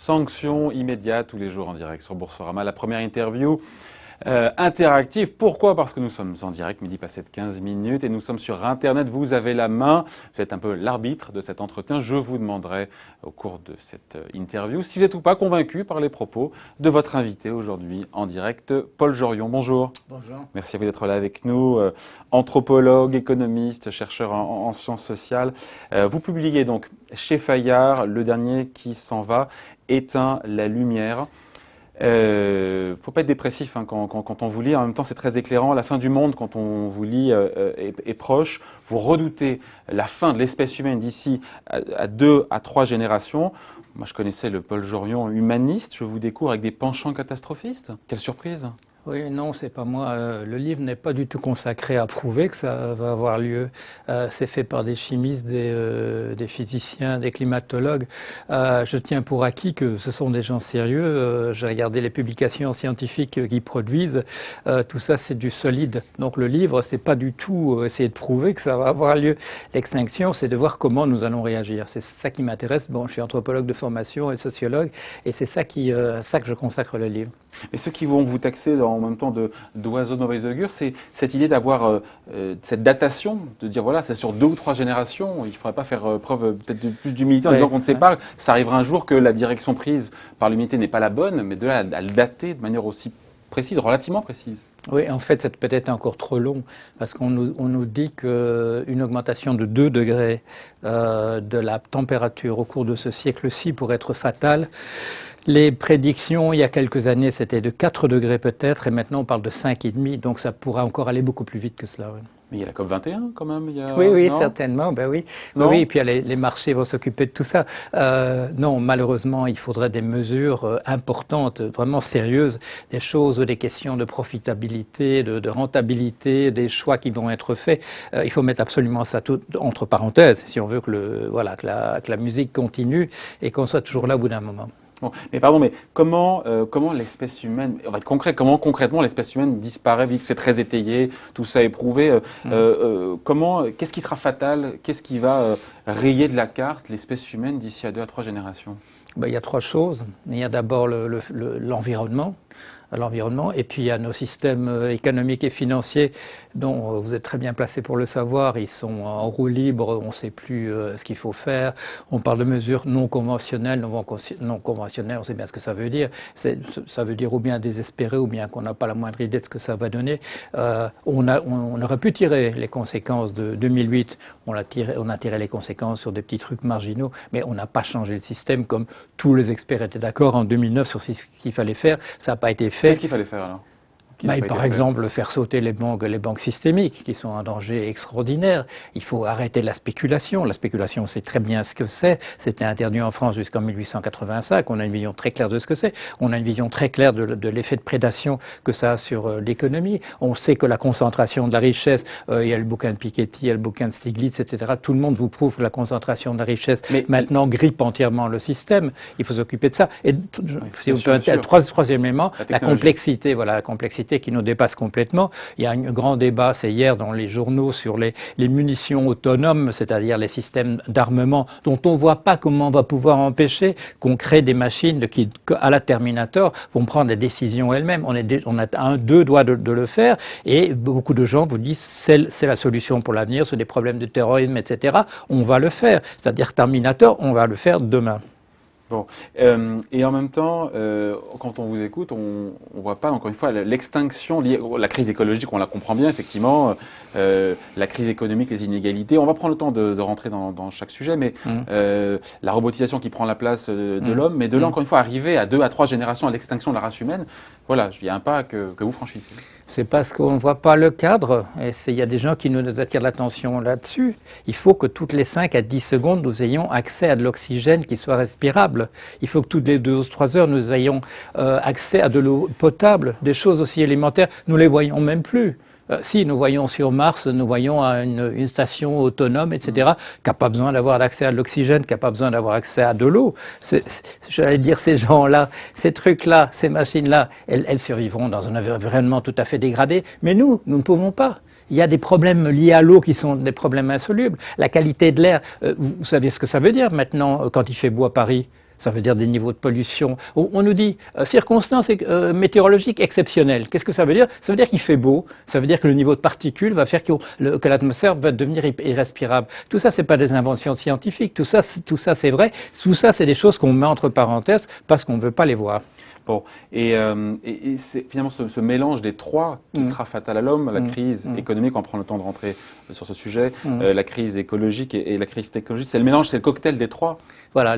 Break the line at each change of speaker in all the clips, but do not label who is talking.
Sanctions immédiates tous les jours en direct sur Boursorama. La première interview interactive. Pourquoi? Parce que nous sommes en direct, midi passé de 15 minutes, et nous sommes sur Internet. Vous avez la main, vous êtes un peu l'arbitre de cet entretien. Je vous demanderai au cours de cette interview si vous êtes ou pas convaincu par les propos de votre invité aujourd'hui en direct, Paul Jorion. Bonjour.
Bonjour.
Merci à vous d'être là avec nous. Anthropologue, économiste, chercheur en sciences sociales. Vous publiez donc chez Fayard, le dernier qui s'en va, éteint la lumière. Faut pas être dépressif quand on vous lit. En même temps, c'est très éclairant. La fin du monde, quand on vous lit, est proche. Vous redoutez la fin de l'espèce humaine d'ici à 2 à 3 générations. Moi, je connaissais le Paul Jorion humaniste. Je vous découvre avec des penchants catastrophistes. Quelle surprise!
Oui, non, c'est pas moi. Le livre n'est pas du tout consacré à prouver que ça va avoir lieu. C'est fait par des chimistes, des physiciens, des climatologues. Je tiens pour acquis que ce sont des gens sérieux. J'ai regardé les publications scientifiques qu'ils produisent. Tout ça, c'est du solide. Donc le livre, c'est pas du tout essayer de prouver que ça va avoir lieu. L'extinction, c'est de voir comment nous allons réagir. C'est ça qui m'intéresse. Bon, je suis anthropologue de formation et sociologue, et c'est ça que je consacre le livre.
Mais ceux qui vont vous taxer en même temps d'oiseaux de mauvaise augure, c'est cette idée d'avoir cette datation, de dire voilà, c'est sur 2 ou 3 générations, il ne faudrait pas faire preuve peut-être de plus d'humilité en disant qu'on ne sait pas, ça arrivera un jour que la direction prise par l'humanité n'est pas la bonne, mais de là à le dater de manière aussi précise, relativement précise.
Oui, en fait, c'est peut-être encore trop long, parce qu'on nous dit qu'une augmentation de 2 degrés de la température au cours de ce siècle-ci pourrait être fatale. Les prédictions, il y a quelques années, c'était de 4 degrés peut-être, et maintenant on parle de 5,5, donc ça pourra encore aller beaucoup plus vite que cela. Oui.
Mais il y a la COP 21 quand même.
Oui,
non
certainement, ben oui.
Non
Oui, et puis les marchés vont s'occuper de tout ça. Non, malheureusement, il faudrait des mesures importantes, vraiment sérieuses, des choses, des questions de profitabilité, de rentabilité, des choix qui vont être faits. Il faut mettre absolument ça tout entre parenthèses, si on veut que la musique continue et qu'on soit toujours là au bout d'un moment.
Bon, mais pardon, mais comment l'espèce humaine, on va être concret, comment concrètement l'espèce humaine disparaît, vu que c'est très étayé, tout ça est prouvé, qu'est-ce qui sera fatal, qu'est-ce qui va rayer de la carte l'espèce humaine d'ici à 2 à 3 générations?
Ben, il y a 3 choses. Il y a d'abord l'environnement. Et puis il y a nos systèmes économiques et financiers dont vous êtes très bien placé pour le savoir. Ils sont en roue libre, on ne sait plus ce qu'il faut faire. On parle de mesures non conventionnelles. Non conventionnelles, on sait bien ce que ça veut dire. Ça veut dire ou bien désespérer ou bien qu'on n'a pas la moindre idée de ce que ça va donner. On aurait pu tirer les conséquences de 2008. On a tiré les conséquences sur des petits trucs marginaux, mais on n'a pas changé le système comme tous les experts étaient d'accord en 2009 sur ce qu'il fallait faire. Ça n'a pas été fait.
Qu'est-ce qu'il fallait faire alors?
Par exemple, faire sauter les banques systémiques, qui sont un danger extraordinaire. Il faut arrêter la spéculation. La spéculation, on sait très bien ce que c'est. C'était interdit en France jusqu'en 1885. On a une vision très claire de ce que c'est. On a une vision très claire de l'effet de prédation que ça a sur l'économie. On sait que la concentration de la richesse, il y a le bouquin de Piketty, il y a le bouquin de Stiglitz, etc. Tout le monde vous prouve que la concentration de la richesse maintenant grippe entièrement le système. Il faut s'occuper de ça. Et troisième élément, la complexité. Voilà, la complexité qui nous dépasse complètement. Il y a un grand débat, c'est hier dans les journaux, sur les munitions autonomes, c'est-à-dire les systèmes d'armement dont on ne voit pas comment on va pouvoir empêcher qu'on crée des machines qui, à la Terminator, vont prendre des décisions elles-mêmes. On a 2 doigts de le faire, et beaucoup de gens vous disent c'est la solution pour l'avenir, sur des problèmes de terrorisme, etc. On va le faire. C'est-à-dire Terminator, on va le faire demain.
Bon, et en même temps, quand on vous écoute, on voit pas, encore une fois, l'extinction liée à la crise écologique, on la comprend bien, effectivement, la crise économique, les inégalités. On va prendre le temps de rentrer dans chaque sujet, mais la robotisation qui prend la place de l'homme, mais de là, encore une fois, arriver à 2 à 3 générations à l'extinction de la race humaine, voilà, il y a un pas que vous franchissez.
C'est parce qu'on ne voit pas le cadre, et il y a des gens qui nous attirent l'attention là-dessus. Il faut que toutes les 5 à 10 secondes, nous ayons accès à de l'oxygène qui soit respirable. Il faut que toutes les 2 ou 3 heures, nous ayons accès à de l'eau potable, des choses aussi élémentaires. Nous les voyons même plus. Si, nous voyons sur Mars, nous voyons une station autonome, etc., qui n'a pas besoin d'avoir accès à l'oxygène, qui n'a pas besoin d'avoir accès à de l'eau. J'allais dire, ces gens-là, ces trucs-là, ces machines-là, elles survivront dans un environnement tout à fait dégradé, mais nous ne pouvons pas. Il y a des problèmes liés à l'eau qui sont des problèmes insolubles. La qualité de l'air, vous savez ce que ça veut dire maintenant quand il fait beau à Paris? Ça veut dire des niveaux de pollution. On nous dit circonstances météorologiques exceptionnelles. Qu'est-ce que ça veut dire? Ça veut dire qu'il fait beau. Ça veut dire que le niveau de particules va faire que l'atmosphère va devenir irrespirable. Tout ça, c'est pas des inventions scientifiques. Tout ça, c'est vrai. Tout ça, c'est des choses qu'on met entre parenthèses parce qu'on ne veut pas les voir.
Bon, et c'est finalement ce mélange des trois qui sera fatal à l'homme, la crise économique, on prend le temps de rentrer sur ce sujet, la crise écologique et la crise technologique, c'est le mélange, c'est le cocktail des trois.
Voilà,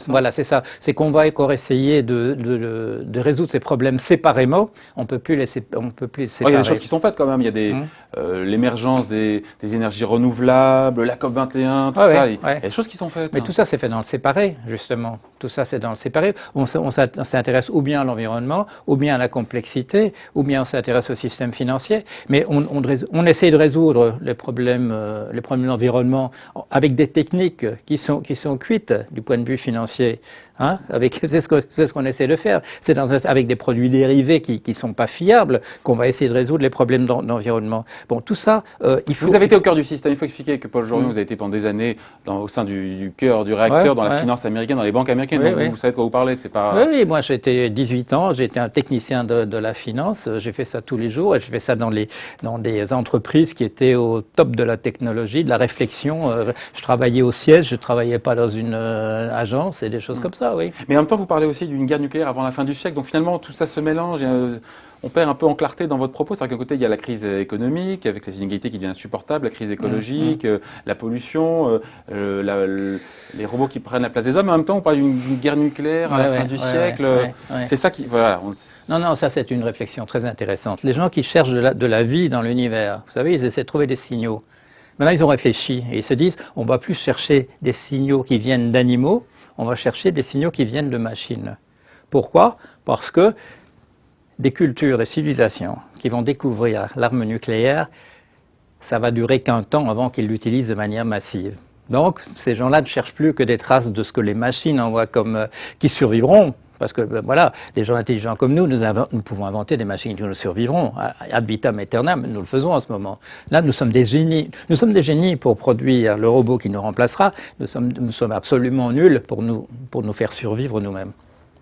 voilà, c'est ça. C'est qu'on va encore essayer de résoudre ces problèmes séparément. On peut plus les séparer.
Il y a des choses qui sont faites quand même. Il y a l'émergence des énergies renouvelables, la COP21, tout ça. Il y a des choses qui sont faites.
Mais tout ça, c'est fait dans le séparé, justement. Tout ça, c'est dans le séparé. On s'intéresse ou bien à l'environnement, ou bien à la complexité, ou bien on s'intéresse au système financier. Mais on essaye de résoudre les problèmes de l'environnement avec des techniques qui sont cuites du point de vue financier. Hein, c'est ce qu'on essaie de faire. C'est avec des produits dérivés qui sont pas fiables qu'on va essayer de résoudre les problèmes d'environnement. Bon, tout ça, il faut.
Vous avez été au cœur du système. Il faut expliquer que Paul Jorion, vous avez été pendant des années au sein du cœur du réacteur, dans la finance américaine, dans les banques américaines. Donc vous savez de quoi vous parlez. C'est pas.
Oui, moi j'étais 18 ans, j'étais un technicien de la finance. J'ai fait ça tous les jours et je fais ça dans des entreprises qui étaient au top de la technologie, de la réflexion. Je travaillais au siège, je travaillais pas dans une agence et des choses comme ça. Oui.
Mais en même temps, vous parlez aussi d'une guerre nucléaire avant la fin du siècle. Donc finalement, tout ça se mélange. On perd un peu en clarté dans votre propos. C'est-à-dire qu'à côté, il y a la crise économique, avec les inégalités qui deviennent insupportables, la crise écologique, la pollution, les robots qui prennent la place des hommes. Mais en même temps, on parle d'une guerre nucléaire à la fin du siècle. C'est ça qui... Voilà.
Non, ça c'est une réflexion très intéressante. Les gens qui cherchent de la vie dans l'univers, vous savez, ils essaient de trouver des signaux. Maintenant, ils ont réfléchi et ils se disent, on va plus chercher des signaux qui viennent d'animaux, on va chercher des signaux qui viennent de machines. Pourquoi? Parce que des cultures, des civilisations qui vont découvrir l'arme nucléaire, ça va durer qu'un temps avant qu'ils l'utilisent de manière massive. Donc, ces gens-là ne cherchent plus que des traces de ce que les machines envoient qui survivront. Parce que voilà, des gens intelligents comme nous pouvons inventer des machines qui nous survivront, ad vitam aeternam, nous le faisons en ce moment. Là, nous sommes des génies. Nous sommes des génies pour produire le robot qui nous remplacera. Nous sommes absolument nuls pour nous faire survivre nous-mêmes.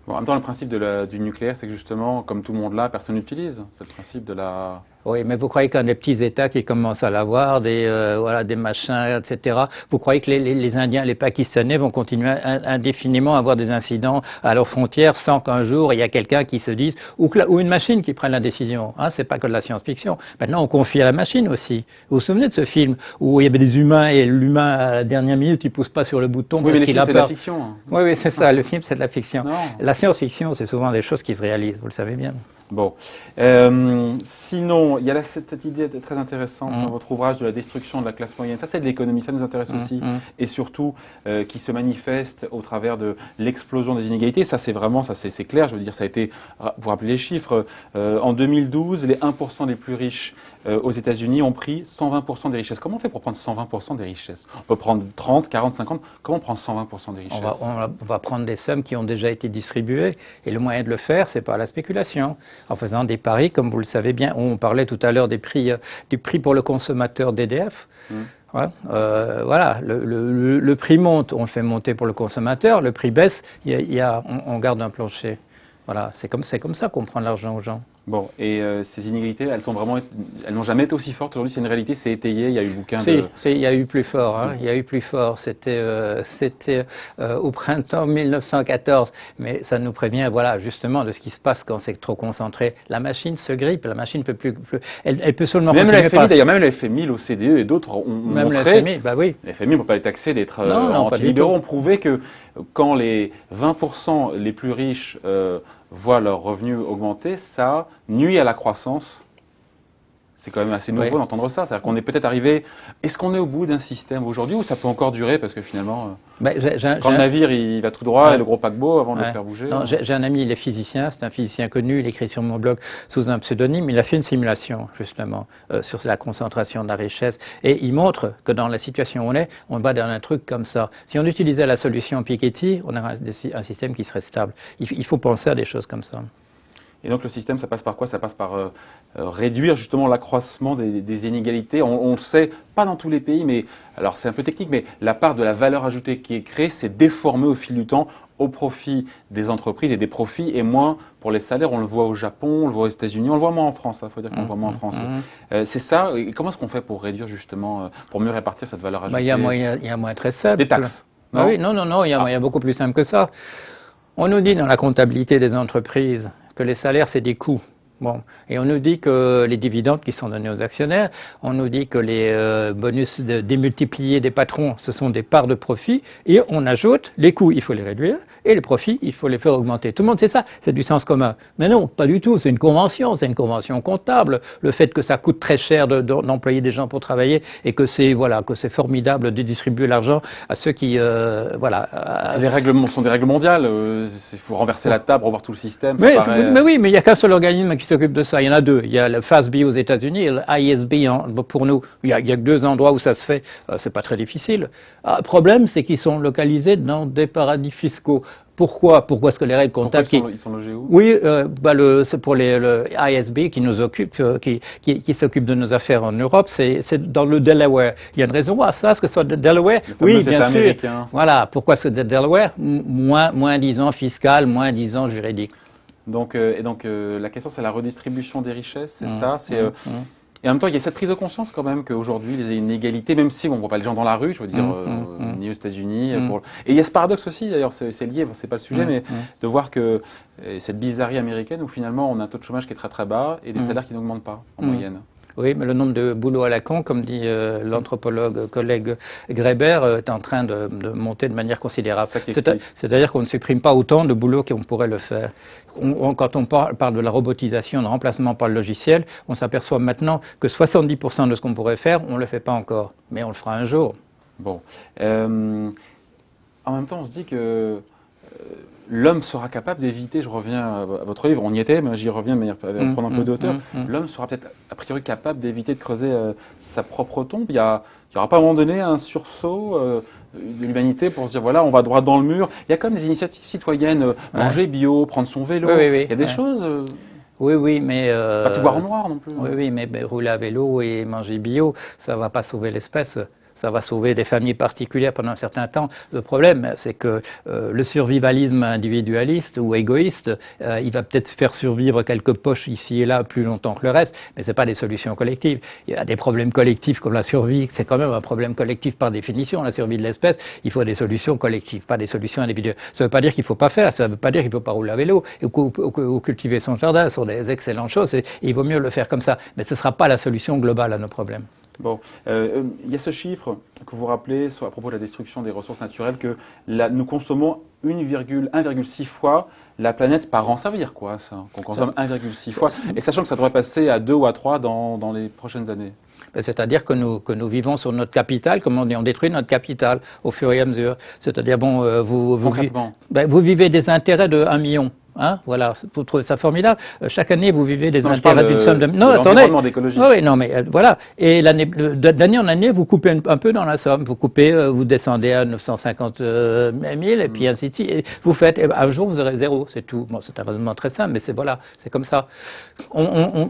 Bon, en même temps, le principe du nucléaire, c'est que justement, comme tout le monde là, personne n'utilise. C'est le principe de la...
Oui, mais vous croyez qu'un des petits États qui commencent à l'avoir, des machins, etc., vous croyez que les Indiens, les Pakistanais vont continuer indéfiniment à avoir des incidents à leurs frontières sans qu'un jour il y a quelqu'un qui se dise, ou une machine qui prenne la décision. Hein, c'est pas que de la science-fiction. Maintenant, on confie à la machine aussi. Vous vous souvenez de ce film où il y avait des humains et l'humain, à la dernière minute, il pousse pas sur le bouton parce qu'il a peur.
C'est de la fiction. Hein.
Oui, c'est ça. Le film, c'est de la fiction. La science-fiction, c'est souvent des choses qui se réalisent. Vous le savez bien.
Bon. Sinon, il y a cette idée très intéressante dans votre ouvrage de la destruction de la classe moyenne. Ça, c'est de l'économie, ça nous intéresse aussi. Et surtout, qui se manifeste au travers de l'explosion des inégalités. Ça, c'est vraiment, c'est clair. Je veux dire, ça a été, vous rappelez les chiffres, en 2012, les 1% les plus riches aux États-Unis ont pris 120% des richesses. Comment on fait pour prendre 120% des richesses? On peut prendre 30, 40, 50. Comment on prend 120% des richesses?
On va prendre des sommes qui ont déjà été distribuées. Et le moyen de le faire, c'est par la spéculation. En faisant des paris, comme vous le savez bien, on parlait tout à l'heure du prix pour le consommateur d'EDF. Voilà, le prix monte, on le fait monter pour le consommateur, le prix baisse, on garde un plancher. Voilà, c'est comme ça qu'on prend de l'argent aux gens.
Bon, et ces inégalités, elles n'ont jamais été aussi fortes. Aujourd'hui, c'est une réalité, c'est étayé. Il y a eu bouquin
il y a eu plus fort. Hein, il y a eu plus fort. C'était au printemps 1914. Mais ça nous prévient, voilà, justement, de ce qui se passe quand c'est trop concentré. La machine se grippe. La machine peut plus. Elle peut seulement.
Même la FMI, d'ailleurs, même la FMI, l'OCDE et d'autres ont
même
montré.
La FMI, bah oui.
La FMI, on ne peut pas les taxer d'être anti-libéraux. On prouvait que quand les 20% les plus riches voient leurs revenus augmenter, ça nuit à la croissance. C'est quand même assez nouveau d'entendre ça. C'est-à-dire qu'on est peut-être arrivé... Est-ce qu'on est au bout d'un système aujourd'hui ou ça peut encore durer? Parce que finalement, quand le navire il va tout droit et le gros paquebot avant de le faire bouger...
J'ai un ami, il est physicien, c'est un physicien connu, il écrit sur mon blog sous un pseudonyme. Il a fait une simulation, justement, sur la concentration de la richesse. Et il montre que dans la situation où on va dans un truc comme ça. Si on utilisait la solution Piketty, on aurait un système qui serait stable. Il faut penser à des choses comme ça.
Et donc le système, ça passe par quoi? Ça passe par réduire justement l'accroissement des inégalités. On le sait, pas dans tous les pays, mais alors c'est un peu technique, mais la part de la valeur ajoutée qui est créée s'est déformée au fil du temps au profit des entreprises et des profits, et moins pour les salaires. On le voit au Japon, on le voit aux États-Unis, on le voit moins en France. Il faut dire qu'on le voit moins en France. C'est ça. Et comment est-ce qu'on fait pour réduire justement, pour mieux répartir cette valeur ajoutée?
Il y a un moyen très simple.
Des taxes.
Non, oui, non, il y a un moyen beaucoup plus simple que ça. On nous dit dans la comptabilité des entreprises que les salaires, c'est des coûts. Bon. Et on nous dit que les dividendes qui sont donnés aux actionnaires, on nous dit que les bonus démultipliés des patrons, ce sont des parts de profit, et on ajoute les coûts, il faut les réduire, et les profits, il faut les faire augmenter. Tout le monde sait ça, c'est du sens commun. Mais non, pas du tout, c'est une convention comptable. Le fait que ça coûte très cher d'employer des gens pour travailler, et que c'est formidable de distribuer l'argent à ceux qui,
C'est des règles, sont des règles mondiales. Il faut renverser la table, revoir tout le système.
Mais oui, mais il n'y a qu'un seul organisme qui s'occupe de ça. Il y en a deux. Il y a le FASB aux États-Unis et le ISB pour nous. Il y a que deux endroits où ça se fait. C'est pas très difficile. Le problème, c'est qu'ils sont localisés dans des paradis fiscaux. Pourquoi est-ce que les règles comptables
ils sont logés où?
Oui, c'est pour le ISB qui nous occupe, qui s'occupe de nos affaires en Europe. C'est dans le Delaware. Il y a une raison à ça, ce que ce soit de Delaware. Oui, bien sûr.
Américain.
Voilà. Pourquoi c'est de Delaware? Moins 10 ans fiscal, moins 10 ans juridique.
Donc la question, c'est la redistribution des richesses, c'est ça. Et en même temps, il y a cette prise de conscience quand même qu'aujourd'hui, il y a une égalité, même si on ne voit pas les gens dans la rue, je veux dire, ni aux États-Unis. Et il y a ce paradoxe aussi, d'ailleurs, c'est lié, c'est pas le sujet, mais de voir que cette bizarrerie américaine où finalement on a un taux de chômage qui est très très bas et des salaires qui n'augmentent pas en moyenne.
Oui, mais le nombre de boulots à la con, comme dit l'anthropologue collègue Greber, est en train de monter de manière considérable. C'est-à-dire qu'on ne supprime pas autant de boulots qu'on pourrait le faire. Quand on parle de la robotisation, de remplacement par le logiciel, on s'aperçoit maintenant que 70% de ce qu'on pourrait faire, on ne le fait pas encore. Mais on le fera un jour.
Bon. En même temps, on se dit que l'homme sera capable d'éviter, je reviens à votre livre, on y était, mais j'y reviens de manière à prendre un peu de hauteur, l'homme sera peut-être a priori capable d'éviter de creuser sa propre tombe. Il n'y aura pas à un moment donné un sursaut de l'humanité pour se dire voilà, on va droit dans le mur. Il y a quand même des initiatives citoyennes, manger bio, prendre son vélo, il y a des choses...
Oui, mais...
pas tout voir en noir non plus.
Oui, mais rouler à vélo et manger bio, ça ne va pas sauver l'espèce. Ça va sauver des familles particulières pendant un certain temps. Le problème, c'est que le survivalisme individualiste ou égoïste, il va peut-être faire survivre quelques poches ici et là plus longtemps que le reste, mais c'est pas des solutions collectives. Il y a des problèmes collectifs comme la survie, c'est quand même un problème collectif par définition, la survie de l'espèce. Il faut des solutions collectives, pas des solutions individuelles. Ça ne veut pas dire qu'il ne faut pas faire, ça ne veut pas dire qu'il ne faut pas rouler à vélo ou cultiver son jardin. Ce sont des excellentes choses et il vaut mieux le faire comme ça. Mais ce ne sera pas la solution globale à nos problèmes.
Bon, il y a ce chiffre que vous rappelez à propos de la destruction des ressources naturelles, que nous consommons 1,6 fois la planète par an. Ça veut dire quoi ça? Qu'on consomme 1,6 fois, et sachant que ça devrait passer à 2 ou à 3 dans les prochaines années.
C'est-à-dire que nous vivons sur notre capital, comme on dit, on détruit notre capital au fur et à mesure. C'est-à-dire, vous vivez des intérêts de 1 million. Hein, voilà, vous trouvez ça formidable. Chaque année, vous vivez des intérêts d'une somme de... Non, attendez. Oui, non, mais voilà. Et d'année en année, vous coupez un peu dans la somme. Vous coupez, vous descendez à 950 000, et puis ainsi de suite. Et vous faites, un jour, vous aurez 0, c'est tout. Bon, c'est un raisonnement très simple, mais c'est comme ça.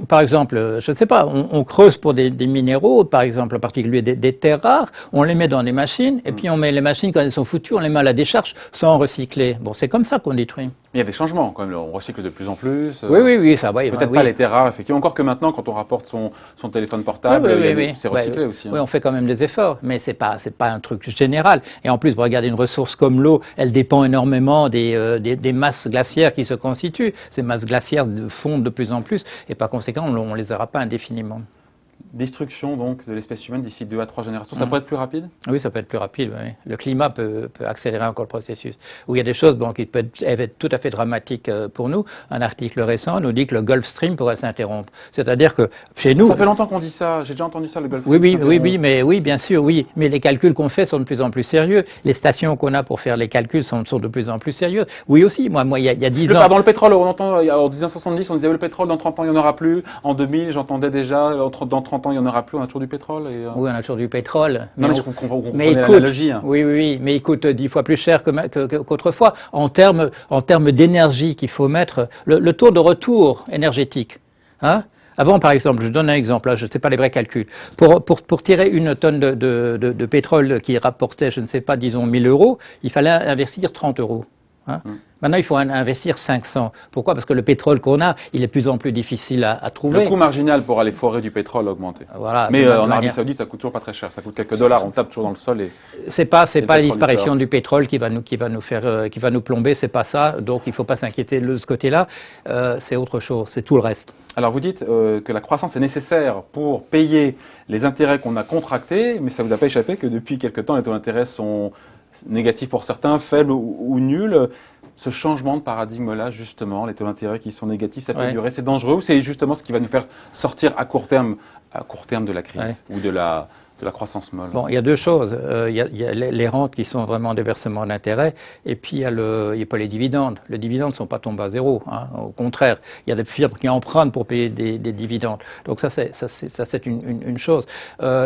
Par exemple, je ne sais pas, on creuse pour des minéraux, par exemple, en particulier des terres rares, on les met dans des machines, et puis on met les machines, quand elles sont foutues, on les met à la décharge sans recycler. Bon, c'est comme ça qu'on détruit.
Il y a des changements quand même, on recycle de plus en plus.
Oui, ça va.
Peut-être pas les terres rares, effectivement. Encore que maintenant, quand on rapporte son téléphone portable, c'est recyclé aussi.
Oui, on fait quand même des efforts, mais c'est pas un truc général. Et en plus, vous regardez une ressource comme l'eau, elle dépend énormément des masses glaciaires qui se constituent. Ces masses glaciaires fondent de plus en plus, et par conséquent, on les aura pas indéfiniment.
Destruction donc de l'espèce humaine d'ici 2 à 3 générations. Ça pourrait être plus rapide?
Oui, ça peut être plus rapide. Oui. Le climat peut accélérer encore le processus. Où il y a des choses qui peuvent être tout à fait dramatiques pour nous. Un article récent nous dit que le Gulf Stream pourrait s'interrompre. C'est-à-dire que chez nous...
Ça fait longtemps qu'on dit ça. J'ai déjà entendu ça, le Gulf Stream.
Oui, bien sûr, oui. Mais les calculs qu'on fait sont de plus en plus sérieux. Les stations qu'on a pour faire les calculs sont de plus en plus sérieuses. Oui aussi. Moi, il y a 10 ans...
Pardon, le pétrole, on entend, en 1970, on disait le pétrole, dans 30 ans, il n'y en aura plus. En 2000, j'entendais déjà, dans 30 30 ans, il n'y en aura plus, on a toujours du pétrole
Oui, on a toujours du pétrole.
Non, mais je comprends
mais
l'analogie. Hein.
Oui, mais il coûte 10 fois plus cher qu'autrefois. En termes d'énergie qu'il faut mettre, le taux de retour énergétique, hein. Avant, par exemple, je donne un exemple, là, je ne sais pas les vrais calculs. Pour tirer une tonne de pétrole qui rapportait, je ne sais pas, disons 1000 euros, il fallait investir 30 euros. Hein. Maintenant, il faut investir 500. Pourquoi? Parce que le pétrole qu'on a, il est de plus en plus difficile à trouver.
Le coût marginal pour aller forer du pétrole a augmenté.
Voilà,
mais en Arabie Saoudite, ça coûte toujours pas très cher. Ça coûte quelques dollars. On tape toujours dans le sol.
C'est pas la disparition du pétrole qui va nous plomber. C'est pas ça. Donc, il faut pas s'inquiéter de ce côté-là. C'est autre chose. C'est tout le reste.
Alors, vous dites que la croissance est nécessaire pour payer les intérêts qu'on a contractés, mais ça vous a pas échappé que depuis quelque temps, les taux d'intérêt sont négatifs pour certains, faibles ou nuls. Ce changement de paradigme-là, justement, les taux d'intérêt qui sont négatifs, ça peut durer, c'est dangereux ou c'est justement ce qui va nous faire sortir à court terme de la crise ou de la croissance molle?
Bon, il y a deux choses. Il y a les rentes qui sont vraiment des versements d'intérêt, et puis il y a pas les dividendes. Les dividendes ne sont pas tombés à zéro. Hein. Au contraire, il y a des firmes qui empruntent pour payer des dividendes. Donc ça c'est une chose.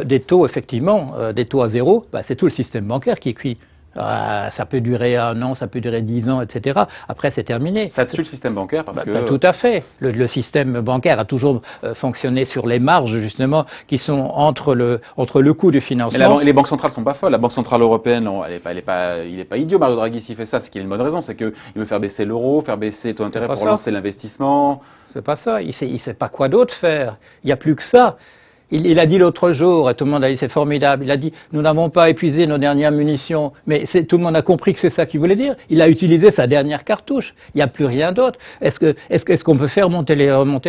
Des taux, effectivement, des taux à zéro, c'est tout le système bancaire qui est cuit. Ça peut durer 1 an, ça peut durer 10 ans, etc. Après, c'est terminé.
Ça tue le système bancaire parce que...
Tout à fait. Le système bancaire a toujours fonctionné sur les marges, justement, qui sont entre le coût du financement...
Mais les banques centrales sont pas folles. La Banque centrale européenne, il est pas idiot, Mario Draghi, s'il fait ça, c'est qu'il a une bonne raison. C'est qu'il veut faire baisser l'euro, faire baisser les taux d'intérêt pour lancer l'investissement.
C'est pas ça. Il sait pas quoi d'autre faire. Il n'y a plus que ça. Il a dit l'autre jour, et tout le monde a dit c'est formidable, il a dit nous n'avons pas épuisé nos dernières munitions, mais tout le monde a compris que c'est ça qu'il voulait dire. Il a utilisé sa dernière cartouche, il n'y a plus rien d'autre. Est-ce qu'on peut faire remonter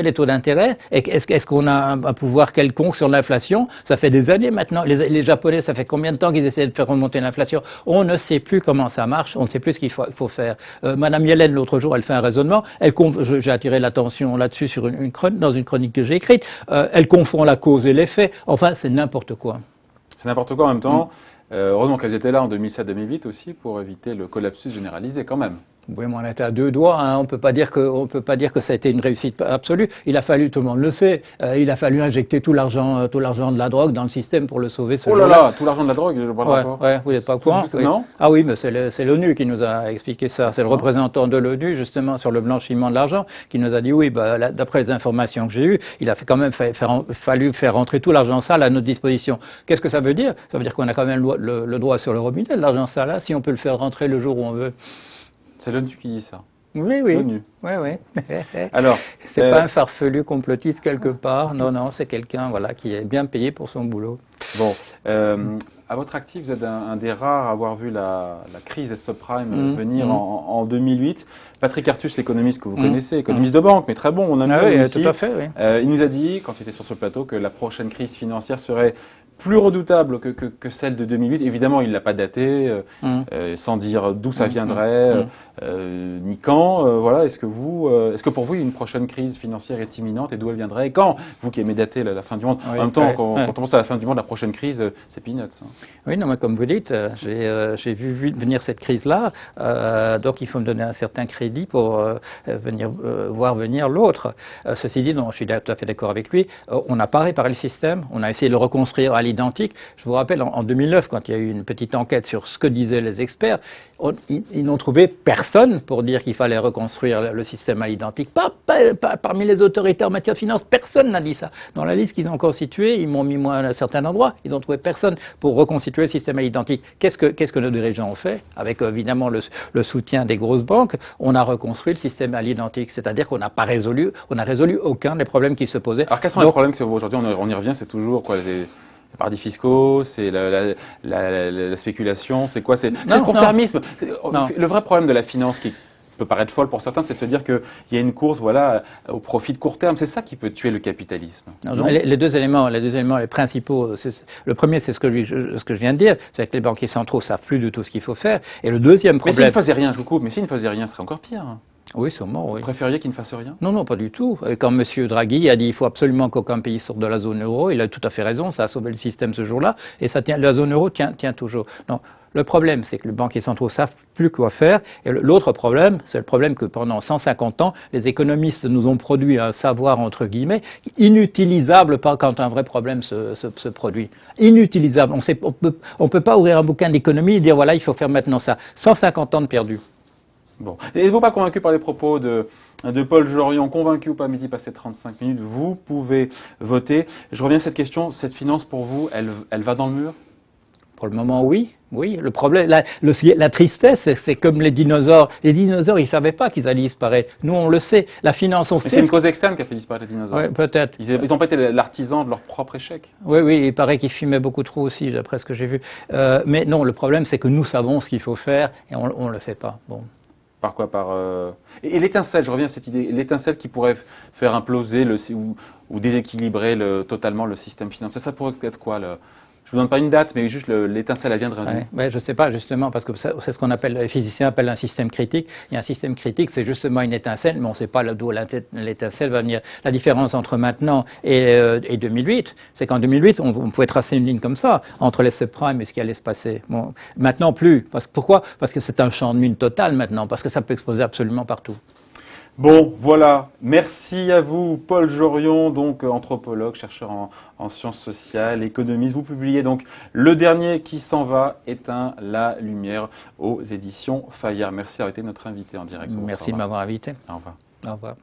les taux d'intérêt? Est-ce qu'on a un pouvoir quelconque sur l'inflation? Ça fait des années maintenant. Les Japonais, ça fait combien de temps qu'ils essaient de faire remonter l'inflation? On ne sait plus comment ça marche, on ne sait plus ce qu'il faut faire. Madame Yellen, l'autre jour, elle fait un raisonnement, j'ai attiré l'attention là-dessus dans une chronique que j'ai écrite, elle confond la cause et l'effet, enfin c'est n'importe quoi.
C'est n'importe quoi en même temps. Heureusement qu'elles étaient là en 2007-2008 aussi pour éviter le collapsus généralisé quand même.
Oui, mais on était à 2 doigts. Hein. On peut pas dire que ça a été une réussite absolue. Il a fallu, tout le monde le sait, il a fallu injecter tout l'argent de la drogue dans le système pour le sauver.
Oh là là, tout l'argent de la drogue, je vois
ouais, vous n'êtes pas au courant.
Oui. Non.
Ah oui, mais c'est l'ONU qui nous a expliqué ça. C'est le représentant de l'ONU justement sur le blanchiment de l'argent qui nous a dit oui, d'après les informations que j'ai eues, il a quand même fallu faire rentrer tout l'argent sale à notre disposition. Qu'est-ce que ça veut dire? Ça veut dire qu'on a quand même le droit sur le robinet de l'argent sale, là, si on peut le faire rentrer le jour où on veut.
C'est l'ONU qui dit ça.
Oui.
l'ONU.
Oui.
Alors,
c'est pas un farfelu complotiste quelque part. Non, c'est quelqu'un qui est bien payé pour son boulot.
Bon, à votre actif, vous êtes un des rares à avoir vu la crise des subprimes venir en 2008. Patrick Artus, l'économiste que vous connaissez, économiste de banque, mais très bon, on a
oui,
aussi.
Tout à fait, oui.
Il nous a dit, quand il était sur ce plateau, que la prochaine crise financière serait plus redoutable que celle de 2008. Évidemment, il ne l'a pas datée, sans dire d'où ça viendrait, ni quand. Voilà. Est-ce que pour vous, une prochaine crise financière est imminente et d'où elle viendrait? Et quand? Vous qui aimez dater la fin du monde. En même temps, quand on pense à la fin du monde, la prochaine crise, c'est peanuts. Hein.
Oui, non, mais comme vous dites, j'ai vu venir cette crise-là, donc il faut me donner un certain crédit pour voir venir l'autre. Ceci dit, non, je suis tout à fait d'accord avec lui. On n'a pas réparé le système, on a essayé de le reconstruire à l'identique. Je vous rappelle, en 2009, quand il y a eu une petite enquête sur ce que disaient les experts, ils n'ont trouvé personne pour dire qu'il fallait reconstruire le système à l'identique. Pas parmi les autorités en matière de finances, personne n'a dit ça. Dans la liste qu'ils ont constituée, ils m'ont mis moi à un certain endroit, ils n'ont trouvé personne pour reconstituer le système à l'identique. Qu'est-ce que nos dirigeants ont fait? Avec évidemment le soutien des grosses banques, on a reconstruit le système à l'identique. C'est-à-dire qu'on n'a résolu aucun des problèmes qui se posaient.
Alors quels sont les problèmes que aujourd'hui, on y revient, c'est toujours quoi, les paradis fiscaux, c'est la spéculation, c'est quoi? C'est le court-termisme. Le vrai problème de la finance qui peut paraître folle pour certains, c'est de se dire qu'il y a une course au profit de court terme. C'est ça qui peut tuer le capitalisme.
Les deux éléments, les principaux, le premier, c'est ce que je viens de dire, c'est que les banquiers centraux savent plus du tout ce qu'il faut faire. Et le deuxième problème...
Mais s'ils ne faisaient rien, je vous coupe, mais s'ils ne faisaient rien, ce serait encore pire.
Oui, sûrement, oui.
Vous préfériez qu'il ne fasse rien?
Non, non, pas du tout. Et quand M. Draghi a dit qu'il faut absolument qu'aucun pays sorte de la zone euro, il a tout à fait raison, ça a sauvé le système ce jour-là, et ça tient, la zone euro tient toujours. Non, le problème, c'est que les banquiers centraux savent plus quoi faire, et l'autre problème, c'est le problème que pendant 150 ans, les économistes nous ont produit un savoir, entre guillemets, inutilisable pas quand un vrai problème se produit. Inutilisable. On peut pas ouvrir un bouquin d'économie et dire voilà, il faut faire maintenant ça. 150 ans de perdu.
Bon. N'êtes-vous pas convaincu par les propos de Paul Jorion? Convaincu ou pas, midi passé 35 minutes, vous pouvez voter. Je reviens à cette question, cette finance pour vous, elle va dans le mur?
Pour le moment, oui. Oui, le problème, la tristesse, c'est comme les dinosaures. Les dinosaures, ils savaient pas qu'ils allaient disparaître. Nous, on le sait. La finance, on sait.
C'est une cause externe qui a fait disparaître les dinosaures.
Oui, peut-être.
Ils n'ont pas été l'artisan de leur propre échec.
Oui, oui, il paraît qu'ils fumaient beaucoup trop aussi, d'après ce que j'ai vu. Mais non, le problème, c'est que nous savons ce qu'il faut faire et on ne le fait pas. Bon.
Par quoi? Et l'étincelle, je reviens à cette idée, l'étincelle qui pourrait faire imploser ou déséquilibrer totalement le système financier, ça pourrait être quoi? Je vous donne pas une date, mais juste l'étincelle, elle viendrait d'où?
Ouais, je sais pas, justement, parce que c'est ce qu'on appelle, les physiciens appellent un système critique. Il y a un système critique, c'est justement une étincelle, mais on ne sait pas d'où l'étincelle va venir. La différence entre maintenant et 2008, c'est qu'en 2008, on pouvait tracer une ligne comme ça, entre les subprimes et ce qui allait se passer. Bon, maintenant plus. Pourquoi? Parce que c'est un champ de mine total maintenant, parce que ça peut exploser absolument partout.
Bon, voilà. Merci à vous, Paul Jorion, donc anthropologue, chercheur en sciences sociales, économiste. Vous publiez donc Le dernier qui s'en va, éteint la lumière aux éditions Fayard. Merci d'avoir été notre invité en direct.
Merci de m'avoir invité.
Au revoir.
Au revoir.